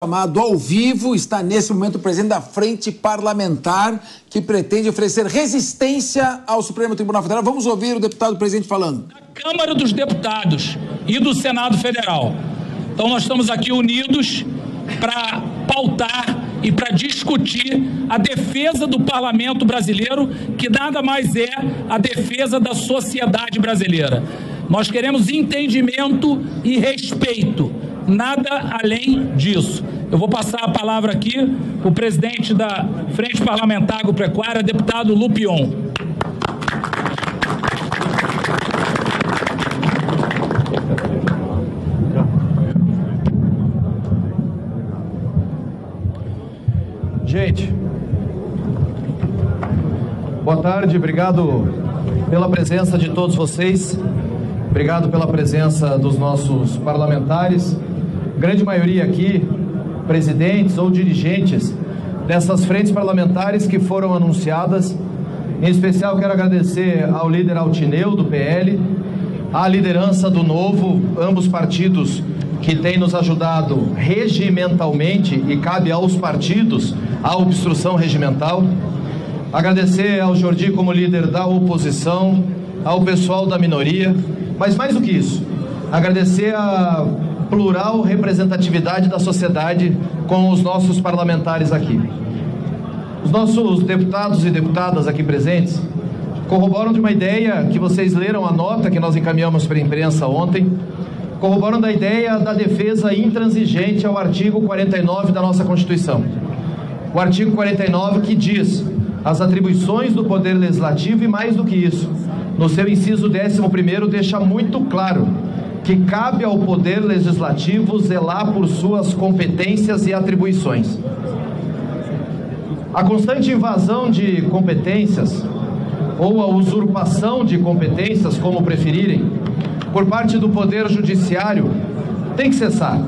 Chamado ao vivo, está nesse momento o presidente da Frente Parlamentar, que pretende oferecer resistência ao Supremo Tribunal Federal. Vamos ouvir o deputado presidente falando. Da Câmara dos Deputados e do Senado Federal. Então nós estamos aqui unidos para pautar e para discutir a defesa do parlamento brasileiro, que nada mais é a defesa da sociedade brasileira. Nós queremos entendimento e respeito. Nada além disso. Eu vou passar a palavra aqui para o presidente da Frente Parlamentar Agropecuária, deputado Lupion. Gente, boa tarde, obrigado pela presença de todos vocês, obrigado pela presença dos nossos parlamentares. Grande maioria aqui, presidentes ou dirigentes dessas frentes parlamentares que foram anunciadas. Em especial quero agradecer ao líder Altineu, do PL, à liderança do Novo, ambos partidos que têm nos ajudado regimentalmente, e cabe aos partidos a obstrução regimental. Agradecer ao Jordi como líder da oposição, ao pessoal da minoria, mas mais do que isso, agradecer a plural representatividade da sociedade com os nossos parlamentares aqui. Os nossos deputados e deputadas aqui presentes corroboram de uma ideia que vocês leram a nota que nós encaminhamos para a imprensa ontem, corroboram da ideia da defesa intransigente ao artigo 49 da nossa Constituição. O artigo 49 que diz as atribuições do Poder Legislativo, e mais do que isso, no seu inciso 11º deixa muito claro que cabe ao Poder Legislativo zelar por suas competências e atribuições. A constante invasão de competências, ou a usurpação de competências, como preferirem, por parte do Poder Judiciário, tem que cessar.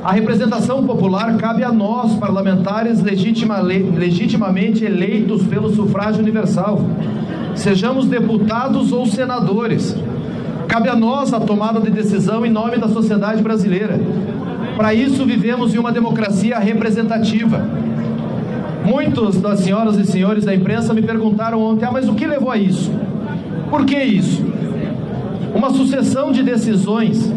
A representação popular cabe a nós, parlamentares legitimamente eleitos pelo sufrágio universal, sejamos deputados ou senadores. Cabe a nós a tomada de decisão em nome da sociedade brasileira. Para isso vivemos em uma democracia representativa. Muitos das senhoras e senhores da imprensa me perguntaram ontem, mas o que levou a isso? Por que isso? Uma sucessão de decisões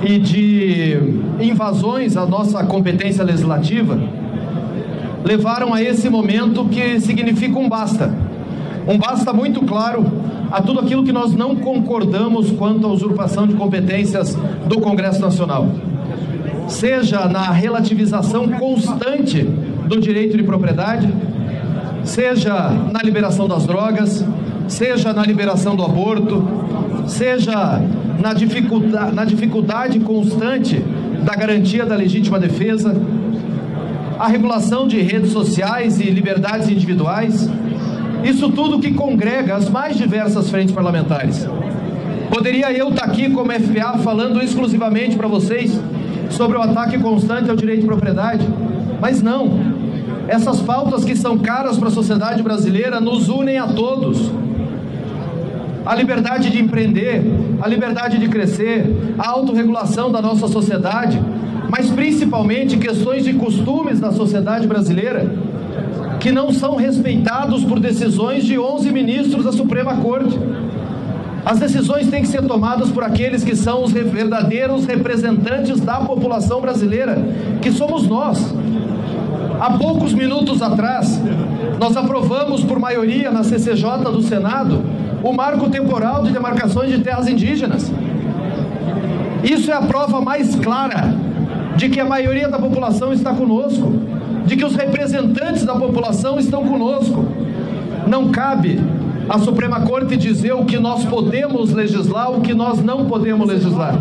e de invasões à nossa competência legislativa levaram a esse momento que significa um basta. Um basta muito claro a tudo aquilo que nós não concordamos quanto à usurpação de competências do Congresso Nacional. Seja na relativização constante do direito de propriedade, seja na liberação das drogas, seja na liberação do aborto, seja na dificuldade constante da garantia da legítima defesa, a regulação de redes sociais e liberdades individuais. Isso tudo que congrega as mais diversas frentes parlamentares. Poderia eu estar aqui como FPA falando exclusivamente para vocês sobre o ataque constante ao direito de propriedade, mas não. Essas pautas que são caras para a sociedade brasileira nos unem a todos. A liberdade de empreender, a liberdade de crescer, a autorregulação da nossa sociedade, mas principalmente questões de costumes da sociedade brasileira que não são respeitados por decisões de 11 ministros da Suprema Corte. As decisões têm que ser tomadas por aqueles que são os verdadeiros representantes da população brasileira, que somos nós. Há poucos minutos atrás, nós aprovamos por maioria na CCJ do Senado o marco temporal de demarcações de terras indígenas. Isso é a prova mais clara de que a maioria da população está conosco, de que os representantes da população estão conosco. Não cabe à Suprema Corte dizer o que nós podemos legislar, o que nós não podemos legislar.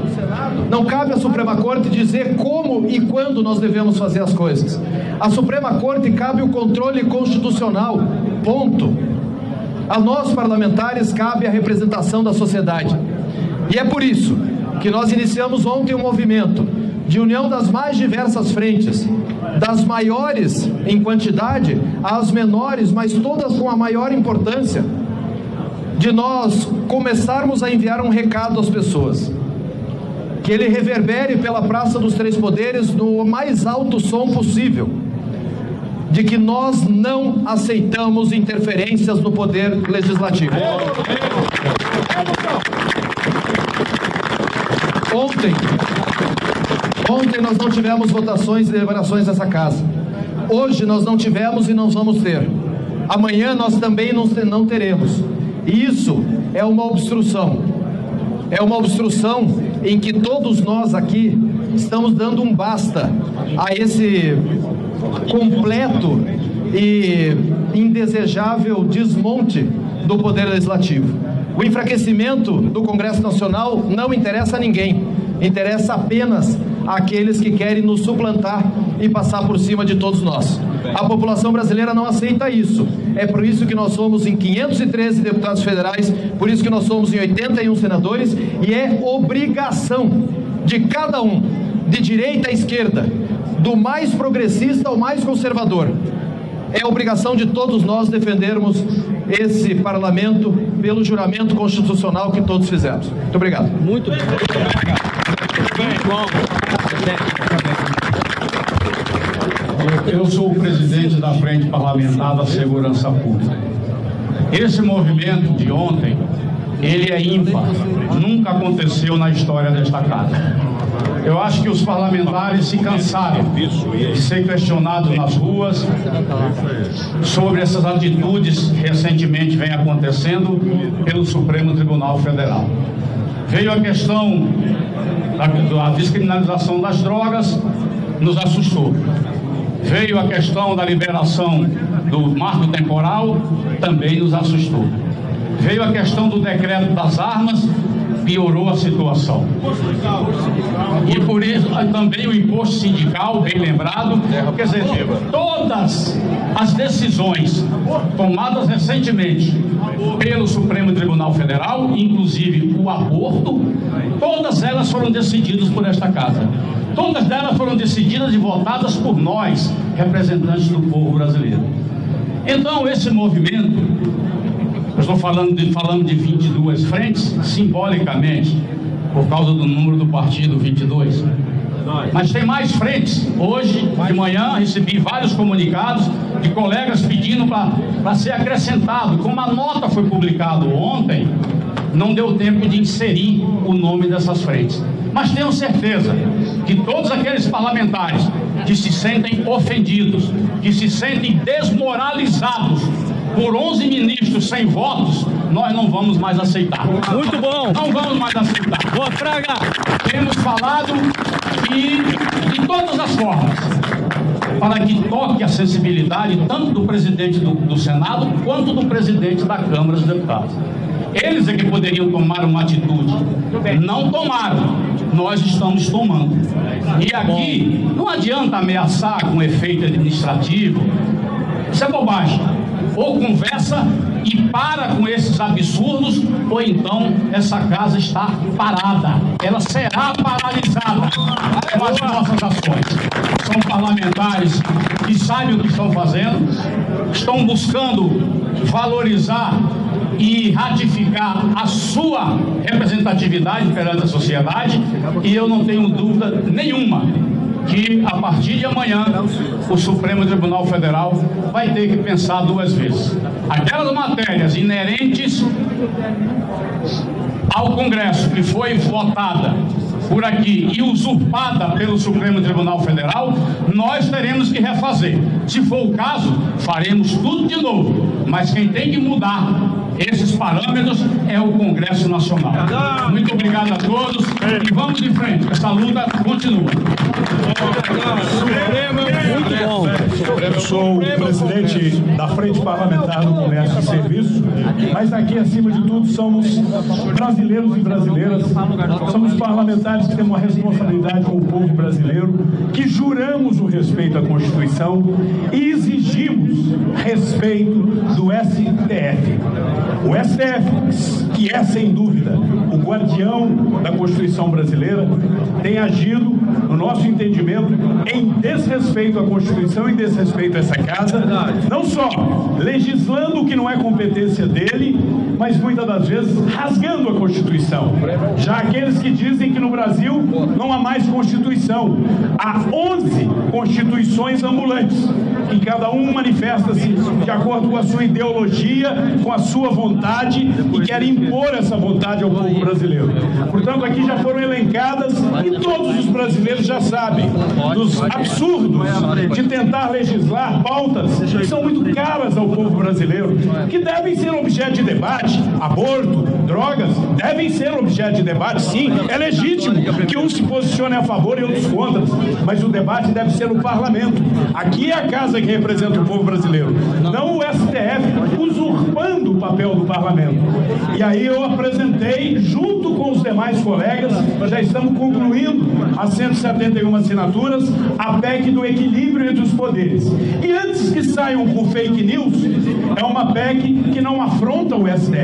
Não cabe à Suprema Corte dizer como e quando nós devemos fazer as coisas. À Suprema Corte cabe o controle constitucional, ponto. A nós, parlamentares, cabe a representação da sociedade. E é por isso que nós iniciamos ontem um movimento de união das mais diversas frentes, das maiores em quantidade às menores, mas todas com a maior importância, de nós começarmos a enviar um recado às pessoas. que ele reverbere pela Praça dos Três Poderes no mais alto som possível, de que nós não aceitamos interferências no poder legislativo. Ontem nós não tivemos votações e deliberações nessa casa. Hoje nós não tivemos e não vamos ter. Amanhã nós também não teremos. E isso é uma obstrução. É uma obstrução em que todos nós aqui estamos dando um basta a esse completo e indesejável desmonte do Poder Legislativo. O enfraquecimento do Congresso Nacional não interessa a ninguém, interessa apenas àqueles que querem nos suplantar e passar por cima de todos nós. A população brasileira não aceita isso. É por isso que nós somos em 513 deputados federais, por isso que nós somos em 81 senadores, e é obrigação de cada um, de direita à esquerda, do mais progressista ao mais conservador, é obrigação de todos nós defendermos esse parlamento pelo juramento constitucional que todos fizemos. Muito obrigado. Muito bom. Eu sou o presidente da Frente Parlamentar da Segurança Pública. Esse movimento de ontem, ele é ímpar. Nunca aconteceu na história desta casa. Eu acho que os parlamentares se cansaram de ser questionados nas ruas sobre essas atitudes que recentemente vem acontecendo pelo Supremo Tribunal Federal. Veio a questão da descriminalização das drogas, nos assustou. Veio a questão da liberação do marco temporal, também nos assustou. Veio a questão do decreto das armas, piorou a situação. E por isso também o imposto sindical, bem lembrado, quer dizer, todas as decisões tomadas recentemente pelo Supremo Tribunal Federal, inclusive o aborto, todas elas foram decididas por esta casa. Todas elas foram decididas e votadas por nós, representantes do povo brasileiro. Então, esse movimento, eu estou falando de 22 frentes, simbolicamente, por causa do número do partido 22. Mas tem mais frentes. Hoje, de manhã, recebi vários comunicados de colegas pedindo para ser acrescentado. Como a nota foi publicada ontem, não deu tempo de inserir o nome dessas frentes. Mas tenho certeza que todos aqueles parlamentares que se sentem ofendidos, que se sentem desmoralizados por 11 ministros sem votos, nós não vamos mais aceitar. Muito bom. Não vamos mais aceitar. Boa praga. Temos falado e de todas as formas, para que toque a sensibilidade tanto do presidente do Senado quanto do presidente da Câmara dos Deputados. Eles é que poderiam tomar uma atitude. Não tomaram. Nós estamos tomando. E aqui não adianta ameaçar com efeito administrativo. Isso é bobagem. Ou conversa e para com esses absurdos, ou então essa casa está parada. Ela será paralisada com as nossas ações. São parlamentares que sabem o que estão fazendo, estão buscando valorizar e ratificar a sua representatividade perante a sociedade, e eu não tenho dúvida nenhuma que a partir de amanhã o Supremo Tribunal Federal vai ter que pensar duas vezes. Aquelas matérias inerentes ao Congresso que foi votada por aqui e usurpada pelo Supremo Tribunal Federal, nós teremos que refazer. Se for o caso, faremos tudo de novo. Mas quem tem que mudar esses parâmetros é o Congresso Nacional. Muito obrigado a todos e vamos em frente. Essa luta continua. Muito bom. Eu sou o presidente da Frente Parlamentar do Comércio e Serviços, mas aqui, acima de tudo, somos brasileiros e brasileiras, somos parlamentares que temos uma responsabilidade com o povo brasileiro, que juramos o respeito à Constituição e exigimos respeito do STF. O STF, que é, sem dúvida, o guardião da Constituição brasileira, tem agido, no nosso entendimento, em desrespeito desrespeito à Constituição e desrespeito a essa casa, não só legislando o que não é competência dele, mas muitas das vezes rasgando a Constituição. Já aqueles que dizem que no Brasil não há mais Constituição, há 11 constituições ambulantes, que cada um manifesta-se de acordo com a sua ideologia, com a sua vontade e quer impor essa vontade ao povo brasileiro. Portanto, aqui já foram elencadas e todos os brasileiros já sabem dos absurdos de tentar legislar pautas que são muito caras ao povo brasileiro, que devem ser objeto de debate. Aborto, drogas, devem ser objeto de debate, sim. É legítimo que uns se posicionem a favor e outros contra, mas o debate deve ser no parlamento. Aqui é a casa que representa o povo brasileiro, não o STF usurpando o papel do parlamento. E aí eu apresentei, junto com os demais colegas, já estamos concluindo as 171 assinaturas, a PEC do equilíbrio entre os poderes. E antes que saiam com fake news, é uma PEC que não afronta o STF,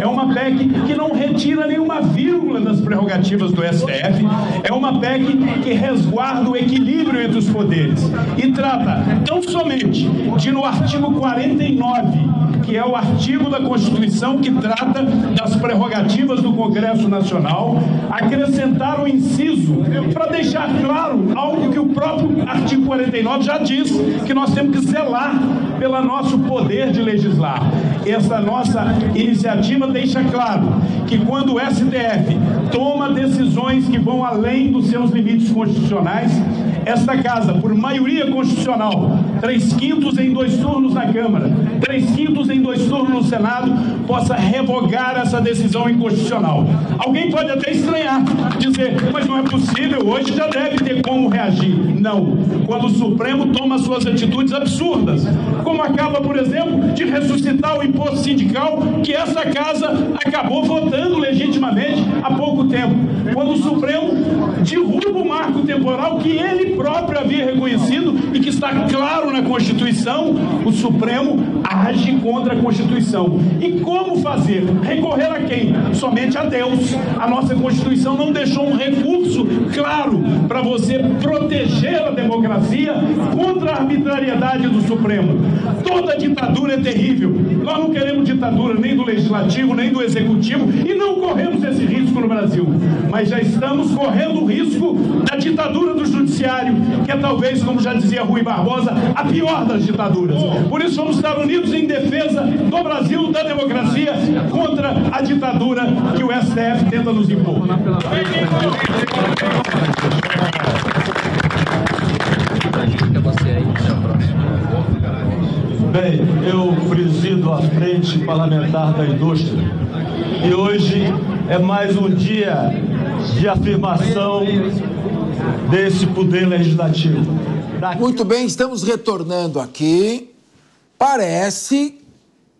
é uma PEC que não retira nenhuma vírgula das prerrogativas do STF, é uma PEC que resguarda o equilíbrio entre os poderes e trata tão somente de, no artigo 49, que é o artigo da Constituição que trata das prerrogativas do Congresso Nacional, acrescentar um inciso para deixar claro algo que o próprio artigo 49 já diz, que nós temos que zelar pelo nosso poder de legislar. Essa nossa iniciativa deixa claro que quando o STF toma decisões que vão além dos seus limites constitucionais, esta casa, por maioria constitucional, 3/5 em 2 turnos na Câmara, 3/5 em 2 turnos no Senado, possa revogar essa decisão inconstitucional. Alguém pode até estranhar, dizer, mas não é possível, hoje já deve ter como reagir. Não. Quando o Supremo toma suas atitudes absurdas, como acaba, por exemplo, de ressuscitar o imposto sindical, que essa casa acabou votando legitimamente há pouco tempo. Quando o Supremo derruba o marco temporal que ele próprio havia reconhecido e que está claro na Constituição, o Supremo age contra a Constituição. E como fazer? Recorrer a quem? Somente a Deus. A nossa Constituição não deixou um recurso claro para você proteger a democracia contra a arbitrariedade do Supremo. Toda ditadura é terrível. Nós não queremos ditadura nem do Legislativo, nem do Executivo, e não corremos esse risco no Brasil. Mas já estamos correndo o risco da ditadura do Judiciário, que é talvez, como já dizia Rui Barbosa, a pior das ditaduras. Por isso vamos estar unidos em defesa do Brasil, da democracia, contra a ditadura que o STF tenta nos impor. Bem, eu presido a Frente Parlamentar da Indústria e hoje é mais um dia de afirmação desse poder legislativo. Muito bem, estamos retornando aqui. Parece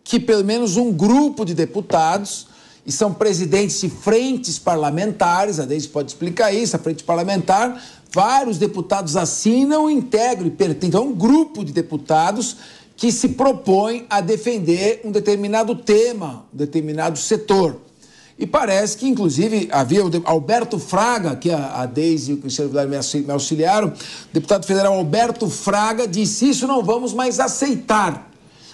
que pelo menos um grupo de deputados, e são presidentes de frentes parlamentares, a Deise pode explicar isso, a frente parlamentar, vários deputados assinam, integram e pertencem. Então, um grupo de deputados que se propõe a defender um determinado tema, um determinado setor. E parece que, inclusive, havia o Alberto Fraga, que a Deise e o Cristiano Vilar me auxiliaram, o deputado federal Alberto Fraga disse: isso não vamos mais aceitar.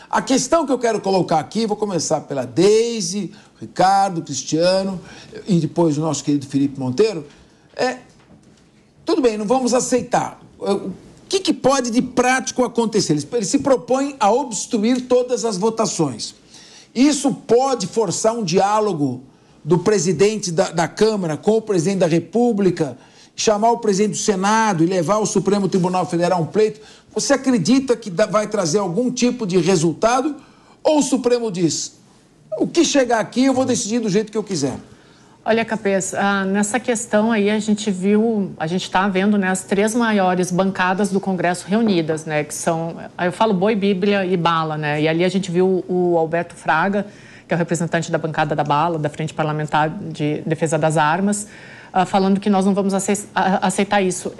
A questão que eu quero colocar aqui, vou começar pela Deise, Ricardo, Cristiano e depois o nosso querido Felipe Monteiro, tudo bem, não vamos aceitar. O que pode de prático acontecer? Ele se propõe a obstruir todas as votações. Isso pode forçar um diálogo do presidente da Câmara com o presidente da República, chamar o presidente do Senado e levar ao Supremo Tribunal Federal um pleito. Você acredita que vai trazer algum tipo de resultado? Ou o Supremo diz, o que chegar aqui eu vou decidir do jeito que eu quiser? Olha, Capês, nessa questão aí a gente está vendo, né, as 3 maiores bancadas do Congresso reunidas, né, que são, eu falo boi, bíblia e bala, né, e ali a gente viu o Alberto Fraga, que é o representante da bancada da bala, da Frente Parlamentar de Defesa das Armas, falando que nós não vamos aceitar isso.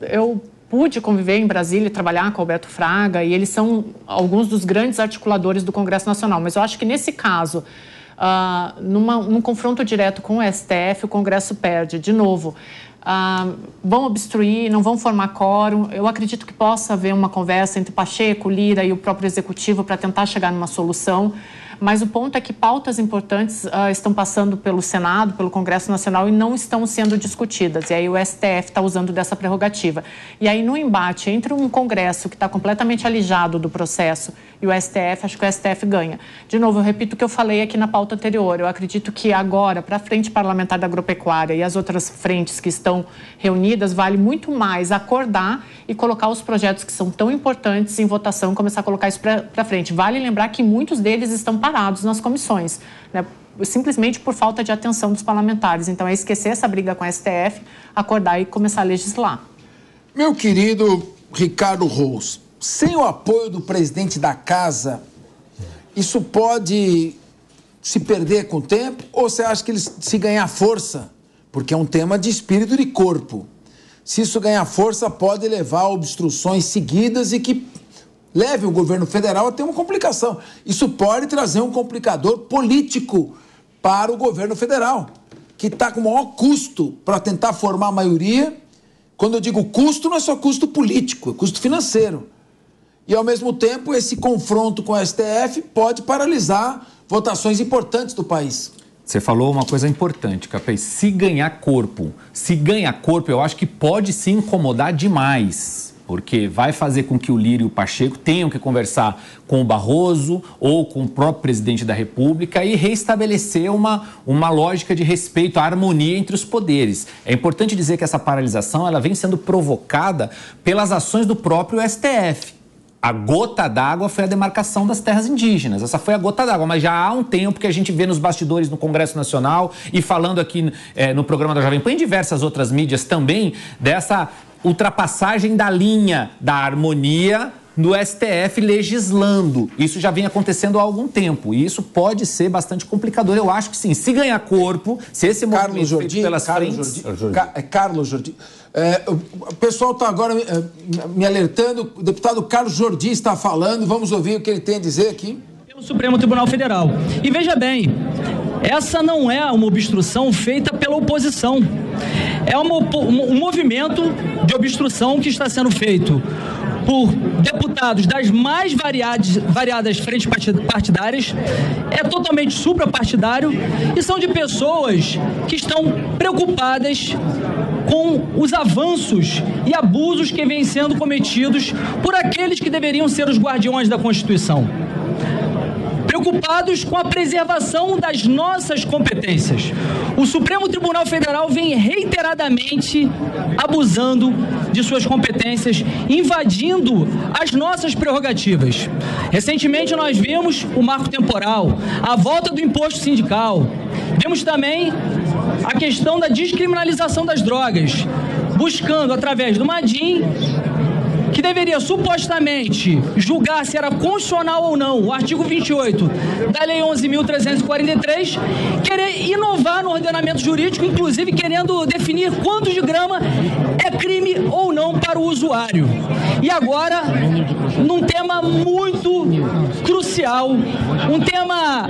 Eu pude conviver em Brasília e trabalhar com o Alberto Fraga, e eles são alguns dos grandes articuladores do Congresso Nacional, mas eu acho que nesse caso, num confronto direto com o STF, o Congresso perde. De novo, vão obstruir, não vão formar quórum. Eu acredito que possa haver uma conversa entre Pacheco, Lira e o próprio Executivo para tentar chegar numa solução. Mas o ponto é que pautas importantes estão passando pelo Senado, pelo Congresso Nacional e não estão sendo discutidas. E aí o STF está usando dessa prerrogativa. E aí no embate entre um Congresso que está completamente alijado do processo e o STF, acho que o STF ganha. De novo, eu repito o que eu falei aqui na pauta anterior. Eu acredito que agora, para a Frente Parlamentar da Agropecuária e as outras frentes que estão reunidas, vale muito mais acordar e colocar os projetos que são tão importantes em votação, começar a colocar isso para frente. Vale lembrar que muitos deles estão parados nas comissões, né? Simplesmente por falta de atenção dos parlamentares. Então, é esquecer essa briga com a STF, acordar e começar a legislar. Meu querido Ricardo Rous, sem o apoio do presidente da casa, isso pode se perder com o tempo? Ou você acha que ele, se ganhar força, porque é um tema de espírito e de corpo, se isso ganhar força, pode levar a obstruções seguidas e que leve o governo federal a ter uma complicação. Isso pode trazer um complicador político para o governo federal, que está com o maior custo para tentar formar a maioria. Quando eu digo custo, não é só custo político, é custo financeiro. E, ao mesmo tempo, esse confronto com o STF pode paralisar votações importantes do país. Você falou uma coisa importante, Capês. Se ganhar corpo, eu acho que pode se incomodar demais. Porque vai fazer com que o Lira e o Pacheco tenham que conversar com o Barroso ou com o próprio presidente da República e reestabelecer uma lógica de respeito à harmonia entre os poderes. É importante dizer que essa paralisação ela vem sendo provocada pelas ações do próprio STF. A gota d'água foi a demarcação das terras indígenas. Essa foi a gota d'água, mas já há um tempo que a gente vê nos bastidores no Congresso Nacional e falando aqui no programa da Jovem Pan e em diversas outras mídias também, dessa ultrapassagem da linha da harmonia no STF legislando. Isso já vem acontecendo há algum tempo e isso pode ser bastante complicador. Eu acho que sim, se ganhar corpo, se esse movimento feito pelas frentes... Carlos Jordi. O pessoal está agora me alertando, o deputado Carlos Jordi está falando, vamos ouvir o que ele tem a dizer aqui. Pelo Supremo Tribunal Federal. E veja bem, essa não é uma obstrução feita pela oposição. É um movimento de obstrução que está sendo feito por deputados das mais variadas frentes partidárias, é totalmente suprapartidário e são de pessoas que estão preocupadas com os avanços e abusos que vêm sendo cometidos por aqueles que deveriam ser os guardiões da Constituição. Preocupados com a preservação das nossas competências. O Supremo Tribunal Federal vem reiteradamente abusando de suas competências, invadindo as nossas prerrogativas. Recentemente nós vimos o marco temporal, a volta do imposto sindical. Vimos também a questão da descriminalização das drogas, buscando através do MADIM, que deveria supostamente julgar se era constitucional ou não o artigo 28 da Lei 11.343, querer inovar no ordenamento jurídico, inclusive querendo definir quanto de grama é crime ou não para o usuário. E agora, num tema muito crucial, um tema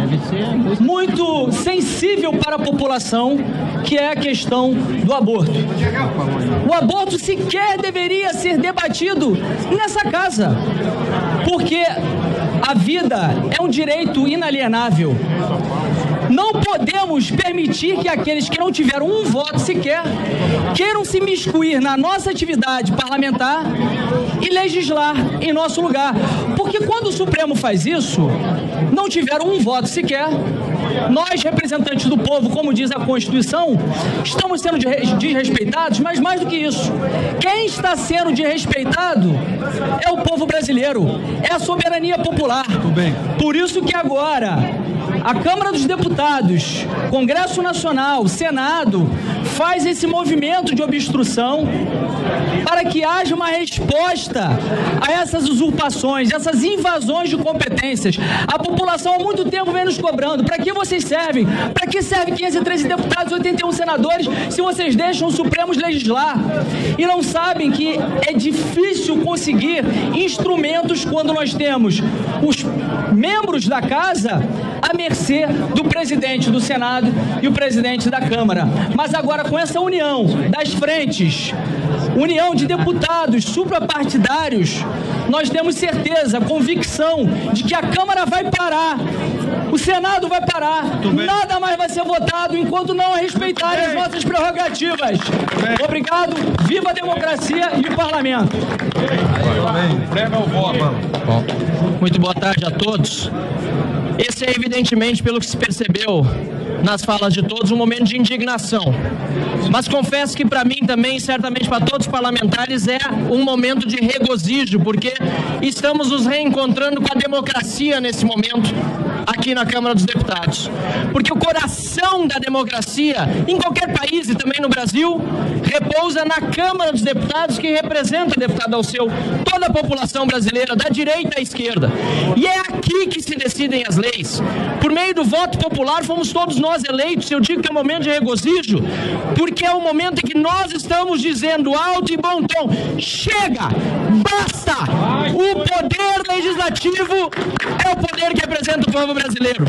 muito sensível para a população, que é a questão do aborto. O aborto sequer deveria ser debatido nessa casa, porque a vida é um direito inalienável. Não podemos permitir que aqueles que não tiveram um voto sequer queiram se miscuir na nossa atividade parlamentar e legislar em nosso lugar. Porque quando o Supremo faz isso, não tiveram um voto sequer, nós, representantes do povo, como diz a Constituição, estamos sendo desrespeitados, mas mais do que isso, quem está sendo desrespeitado é o povo brasileiro, é a soberania popular. Por isso que agora a Câmara dos Deputados, Congresso Nacional, Senado, faz esse movimento de obstrução para que haja uma resposta a essas usurpações, essas invasões de competências. A população há muito tempo vem nos cobrando. Para que vocês servem? Para que servem 513 deputados e 81 senadores se vocês deixam o Supremo legislar? E não sabem que é difícil conseguir instrumentos quando nós temos os membros da casa à mercê do presidente do Senado e o presidente da Câmara. Mas agora, com essa união das frentes, união de deputados suprapartidários, nós temos certeza, convicção de que a Câmara vai parar, o Senado vai parar, nada mais vai ser votado enquanto não respeitarem as nossas prerrogativas. Obrigado, viva a democracia e o parlamento. Prega o voto. Muito boa tarde a todos. Esse é, evidentemente, pelo que se percebeu nas falas de todos, um momento de indignação. Mas confesso que para mim também, certamente para todos os parlamentares, é um momento de regozijo, porque estamos nos reencontrando com a democracia nesse momento, aqui na Câmara dos Deputados. Porque o coração da democracia, em qualquer país e também no Brasil, repousa na Câmara dos Deputados, que representa, deputado Alceu, toda a população brasileira, da direita à esquerda. E é aqui que se decidem as leis. Por meio do voto popular, fomos todos nós eleitos. Eu digo que é um momento de regozijo, porque é o momento em que nós estamos dizendo alto e bom tom: chega, basta! O poder legislativo é o poder que representa o povo brasileiro.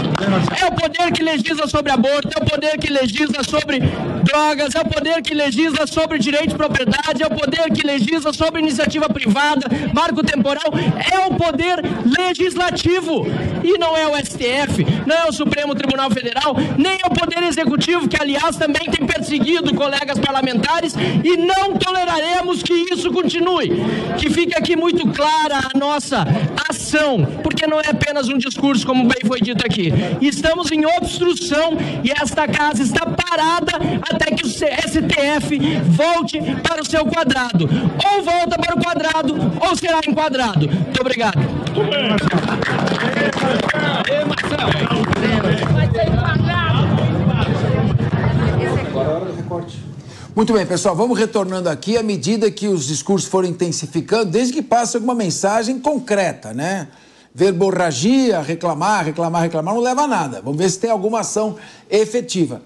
É o poder que legisla sobre aborto, é o poder que legisla sobre drogas, é o poder que legisla sobre direito de propriedade, é o poder que legisla sobre iniciativa privada, marco temporal, é o poder legislativo. E não é o STF, não é o Supremo Tribunal Federal, nem é o Poder Executivo, que aliás também tem perseguido colegas parlamentares, e não toleraremos que isso continue. Que fique aqui muito clara a nossa ação, porque não é apenas um discurso, como bem foi dito aqui. Estamos em obstrução e esta casa está parada até que o STF volte para o seu quadrado. Ou volta para o quadrado, ou será enquadrado. Muito obrigado. Muito bem, pessoal, vamos retornando aqui à medida que os discursos forem intensificando, desde que passe alguma mensagem concreta, né? Verborragia, reclamar, não leva a nada. Vamos ver se tem alguma ação efetiva.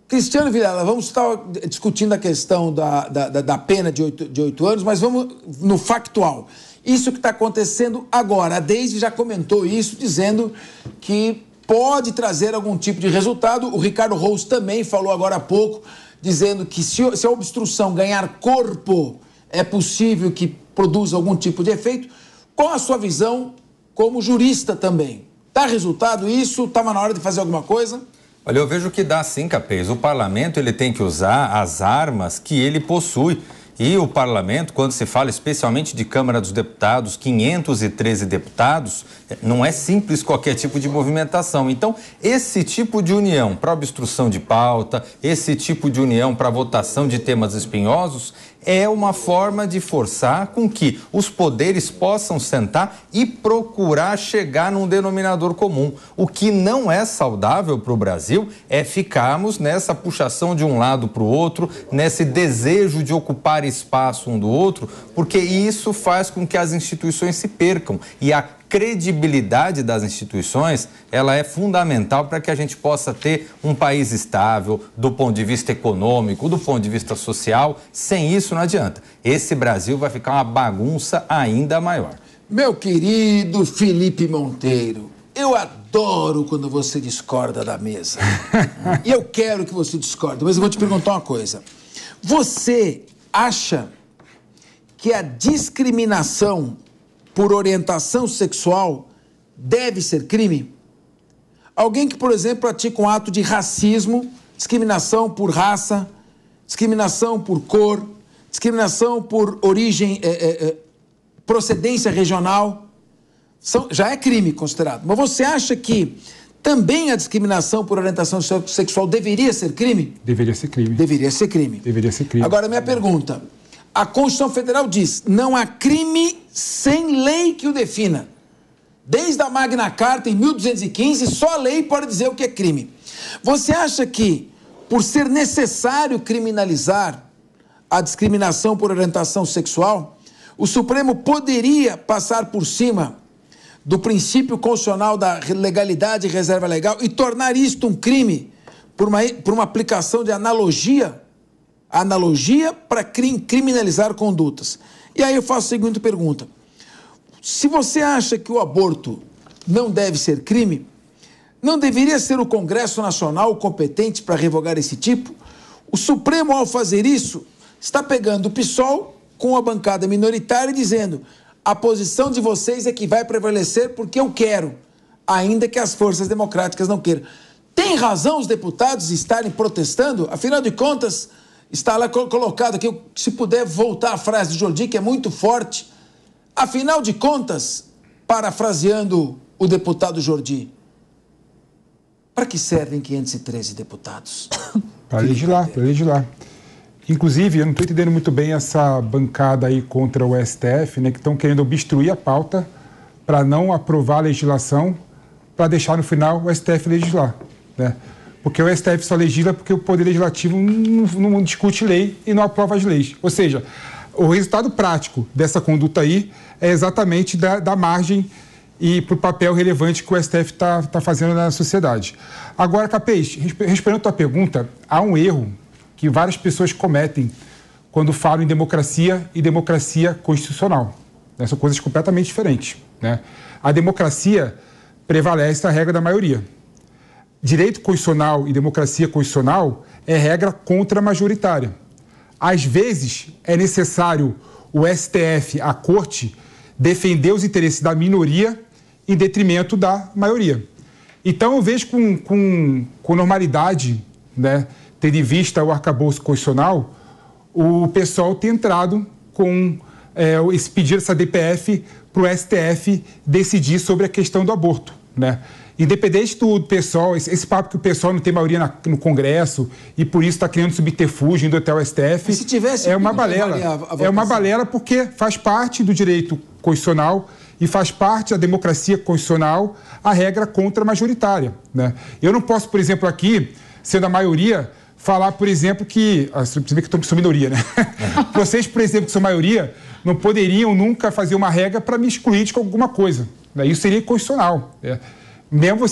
Cristiano Vilela, vamos estar discutindo a questão da pena de 8 anos, mas vamos no factual. Isso que está acontecendo agora. A Deise já comentou isso, dizendo que pode trazer algum tipo de resultado. O Ricardo Rous também falou agora há pouco, dizendo que se a obstrução ganhar corpo, é possível que produza algum tipo de efeito. Qual a sua visão como jurista também? Dá resultado isso? Estava na hora de fazer alguma coisa? Olha, eu vejo que dá sim, Capês. O parlamento ele tem que usar as armas que ele possui. E o parlamento, quando se fala especialmente de Câmara dos Deputados, 513 deputados, não é simples qualquer tipo de movimentação. Então, esse tipo de união para obstrução de pauta, esse tipo de união para votação de temas espinhosos, é uma forma de forçar com que os poderes possam sentar e procurar chegar num denominador comum. O que não é saudável para o Brasil é ficarmos nessa puxação de um lado para o outro, nesse desejo de ocupar espaço um do outro, porque isso faz com que as instituições se percam. E a credibilidade das instituições, ela é fundamental para que a gente possa ter um país estável do ponto de vista econômico, do ponto de vista social. Sem isso não adianta. Esse Brasil vai ficar uma bagunça ainda maior. Meu querido Felipe Monteiro, eu adoro quando você discorda da mesa. E eu quero que você discorde, mas eu vou te perguntar uma coisa. Você acha que a discriminação por orientação sexual deve ser crime? Alguém que, por exemplo, pratica um ato de racismo, discriminação por raça, discriminação por cor, discriminação por origem, procedência regional, já é crime considerado. Mas você acha que também a discriminação por orientação sexual deveria ser crime? Deveria ser crime. Deveria ser crime. Deveria ser crime. Agora, minha pergunta. A Constituição Federal diz: não há crime sem lei que o defina. Desde a Magna Carta, em 1215, só a lei pode dizer o que é crime. Você acha que, por ser necessário criminalizar a discriminação por orientação sexual, o Supremo poderia passar por cima do princípio constitucional da legalidade e reserva legal e tornar isto um crime por uma aplicação de analogia para criminalizar condutas? E aí eu faço a seguinte pergunta: se você acha que o aborto não deve ser crime, não deveria ser o Congresso Nacional competente para revogar esse tipo? O Supremo, ao fazer isso, está pegando o PSOL com a bancada minoritária e dizendo: a posição de vocês é que vai prevalecer porque eu quero, ainda que as forças democráticas não queiram. Tem razão os deputados estarem protestando? Afinal de contas, está lá colocado aqui, se puder voltar a frase do Jordi, que é muito forte. Afinal de contas, parafraseando o deputado Jordi, para que servem 513 deputados? Para legislar, para legislar. Inclusive, eu não estou entendendo muito bem essa bancada aí contra o STF, né, que estão querendo obstruir a pauta para não aprovar a legislação, para deixar no final o STF legislar, né? Porque o STF só legisla porque o Poder Legislativo não discute lei e não aprova as leis. Ou seja, o resultado prático dessa conduta aí é exatamente da margem e para o papel relevante que o STF está fazendo na sociedade. Agora, Capês, respondendo a tua pergunta, há um erro que várias pessoas cometem quando falam em democracia e democracia constitucional, né? São coisas completamente diferentes, né? A democracia prevalece a regra da maioria. Direito constitucional e democracia constitucional é regra contra-majoritária. Às vezes, é necessário o STF, a Corte, defender os interesses da minoria em detrimento da maioria. Então, eu vejo com normalidade, né, tendo em vista o arcabouço constitucional, o pessoal ter entrado com esse pedido, essa DPF, para o STF decidir sobre a questão do aborto, né? Independente do pessoal, esse papo que o pessoal não tem maioria no Congresso e por isso está criando subterfúgio indo até o STF, se tivesse, é uma balela. É uma balela porque faz parte do direito constitucional e faz parte da democracia constitucional a regra contra-majoritária, né? Eu não posso, por exemplo, aqui, sendo a maioria, falar, por exemplo, que... Você vê que eu sou minoria, né? Vocês, por exemplo, que são maioria, não poderiam nunca fazer uma regra para me excluir de alguma coisa, né? Isso seria inconstitucional, né? Mesmo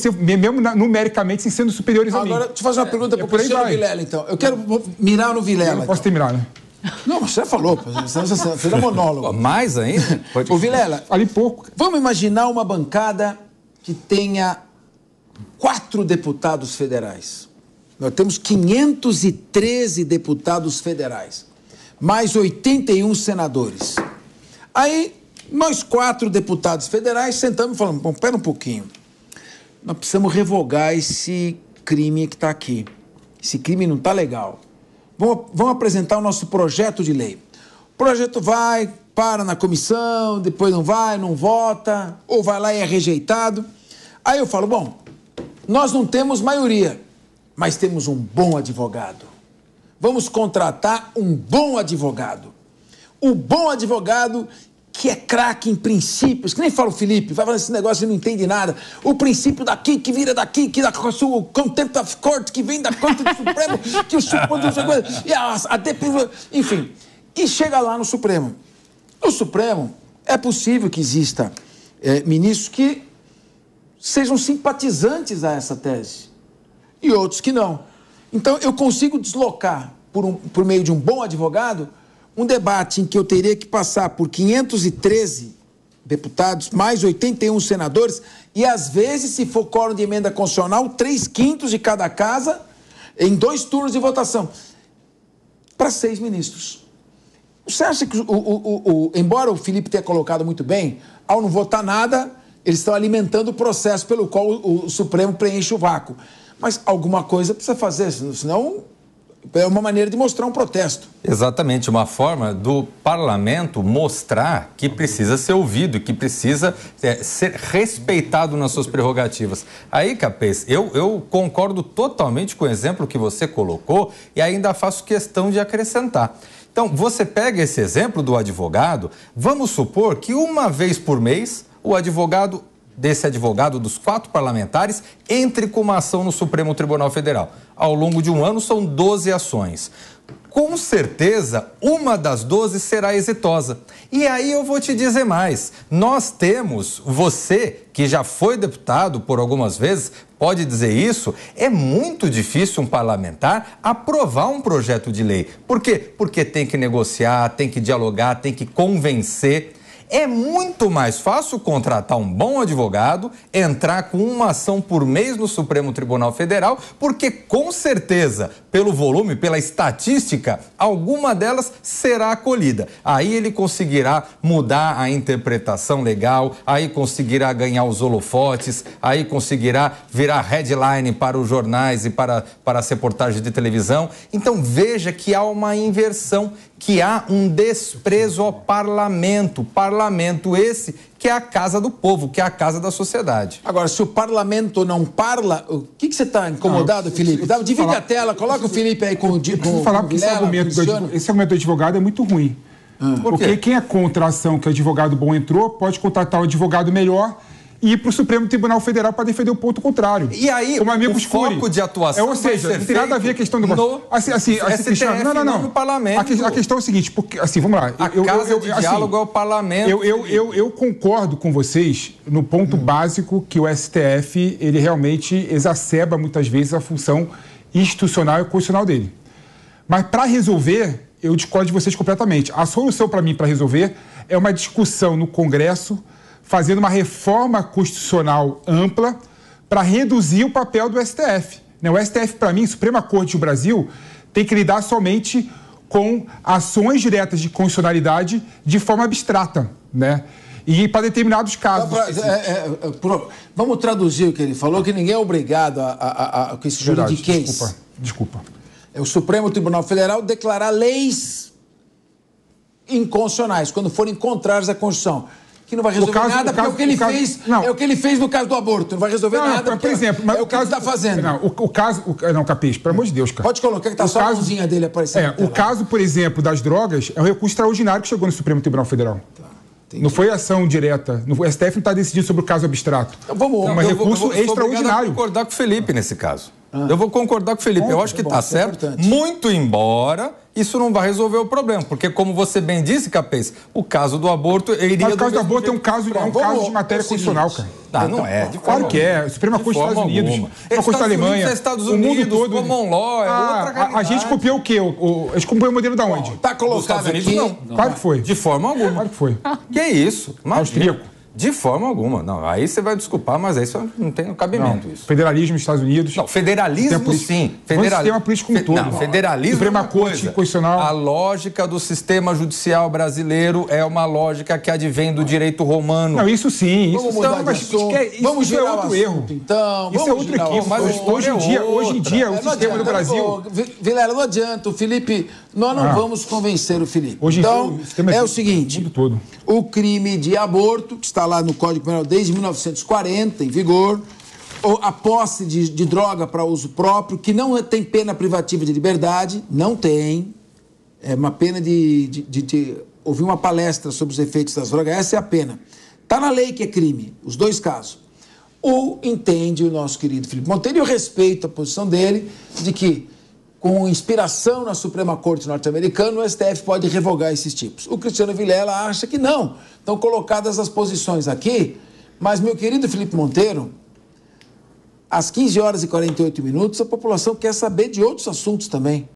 numericamente sendo superiores a mim. Agora, deixa eu fazer uma pergunta para o professor Vilela, então. Eu quero mirar no Vilela. Eu não posso terminar, né? Não, mas você falou, você fez um monólogo. Mais ainda? O Vilela, ali pouco. Vamos imaginar uma bancada que tenha 4 deputados federais. Nós temos 513 deputados federais, mais 81 senadores. Aí, nós 4 deputados federais sentamos e falamos: bom, pera um pouquinho. Nós precisamos revogar esse crime que está aqui. Esse crime não está legal. Vamos apresentar o nosso projeto de lei. O projeto vai, para na comissão, depois não vai, não vota, ou vai lá e é rejeitado. Aí eu falo: bom, nós não temos maioria, mas temos um bom advogado. Vamos contratar um bom advogado. O bom advogado que é craque em princípios, que nem fala o Felipe, vai falar esse negócio e não entende nada. O princípio daqui, que vira daqui, que da o contempt of court, que vem da Corte do Supremo, que o Supremo, e enfim. E chega lá no Supremo. No Supremo, é possível que exista ministros que sejam simpatizantes a essa tese e outros que não. Então, eu consigo deslocar, por meio de um bom advogado, um debate em que eu teria que passar por 513 deputados, mais 81 senadores, e às vezes, se for quórum de emenda constitucional, 3/5 de cada casa, em 2 turnos de votação, para 6 ministros. Você acha que, embora o Felipe tenha colocado muito bem, ao não votar nada, eles estão alimentando o processo pelo qual o Supremo preenche o vácuo. Mas alguma coisa precisa fazer, senão... é uma maneira de mostrar um protesto. Exatamente, uma forma do parlamento mostrar que precisa ser ouvido, que precisa ser respeitado nas suas prerrogativas. Aí, Capês, eu concordo totalmente com o exemplo que você colocou e ainda faço questão de acrescentar. Então, você pega esse exemplo do advogado, vamos supor que uma vez por mês o advogado dos 4 parlamentares entre com uma ação no Supremo Tribunal Federal. Ao longo de um ano, são 12 ações. Com certeza, uma das 12 será exitosa. E aí eu vou te dizer mais. Nós temos, você que já foi deputado por algumas vezes, pode dizer isso, é muito difícil um parlamentar aprovar um projeto de lei. Por quê? Porque tem que negociar, tem que dialogar, tem que convencer. É muito mais fácil contratar um bom advogado, entrar com uma ação por mês no Supremo Tribunal Federal, porque com certeza, pelo volume, pela estatística, alguma delas será acolhida. Aí ele conseguirá mudar a interpretação legal, aí conseguirá ganhar os holofotes, aí conseguirá virar headline para os jornais e para as reportagens de televisão. Então veja que há uma inversão, que há um desprezo ao parlamento. Parlamento esse que é a casa do povo, que é a casa da sociedade. Agora, se o parlamento não parla, o que você está incomodado, Felipe? Divide a tela, coloca o Felipe aí com o Vou falar porque esse argumento do advogado é muito ruim. Porque quem é contra a ação que o advogado bom entrou, pode contratar um advogado melhor e ir para o Supremo Tribunal Federal para defender o ponto contrário. E aí, como amigo o foco de atuação ou seja, não tem nada a ver a questão do... no parlamento. A questão é o seguinte, porque, assim, vamos lá. A casa de diálogo é o parlamento. Eu concordo com vocês no ponto básico que o STF, ele realmente exacerba muitas vezes a função institucional e constitucional dele. Mas para resolver, eu discordo de vocês completamente. A solução para mim, para resolver, é uma discussão no Congresso, fazendo uma reforma constitucional ampla para reduzir o papel do STF. O STF, para mim, Suprema Corte do Brasil, tem que lidar somente com ações diretas de constitucionalidade de forma abstrata, né? E para determinados casos. Vamos traduzir o que ele falou, que ninguém é obrigado a com esse juridiquês. Desculpa. É o Supremo Tribunal Federal declarar leis inconstitucionais, quando forem contrárias à Constituição. Que não vai resolver nada, porque é o que ele fez no caso do aborto. Não vai resolver nada, por exemplo, mas é o que ele está fazendo. Não, Capês, pelo amor de Deus, cara. Pode colocar que está só a mãozinha dele aparecendo. O caso, por exemplo, das drogas, é um recurso extraordinário que chegou no Supremo Tribunal Federal. Não foi ação direta. O STF não está decidindo sobre o caso abstrato. Vamos, recurso extraordinário. Eu vou concordar com o Felipe nesse caso. Eu vou concordar com o Felipe. Eu acho que está certo, muito embora isso não vai resolver o problema. Porque, como você bem disse, Capês, o caso do aborto... Mas o caso do aborto é um caso de matéria constitucional, cara. Não é. Claro que é. Suprema Corte dos Estados Unidos, Suprema Corte da Alemanha, o mundo todo. Common Law, a gente copiou o quê? A gente copiou o modelo da onde? Está colocado aqui. Não. Claro que foi. De forma alguma. Claro que foi. Que isso? Austríaco. De forma alguma. Não, aí você vai desculpar, mas aí isso não tem cabimento. Isso. Federalismo nos Estados Unidos. Não, federalismo sim. Sistema político como todo. Não, federalismo Suprema Corte Constitucional. A lógica do sistema judicial brasileiro é uma lógica que advém do direito romano. Não, isso sim. Vamos mudar de assunto. Isso é outro erro. Então, isso é outro equívoco. Mas hoje em dia, o sistema do Brasil... Vilela, não adianta. O Felipe... Nós não vamos convencer o Felipe. Então, é o seguinte. O crime de aborto, que está lá no Código Penal desde 1940, em vigor, a posse de droga para uso próprio, que não tem pena privativa de liberdade, não tem. É uma pena de ouvir uma palestra sobre os efeitos das drogas, essa é a pena. Está na lei que é crime, os dois casos. Ou entende o nosso querido Felipe Monteiro, e eu respeito a posição dele, de que, com inspiração na Suprema Corte norte-americana, o STF pode revogar esses tipos. O Cristiano Vilela acha que não. Estão colocadas as posições aqui, mas, meu querido Felipe Monteiro, às 15 horas e 48 minutos, a população quer saber de outros assuntos também.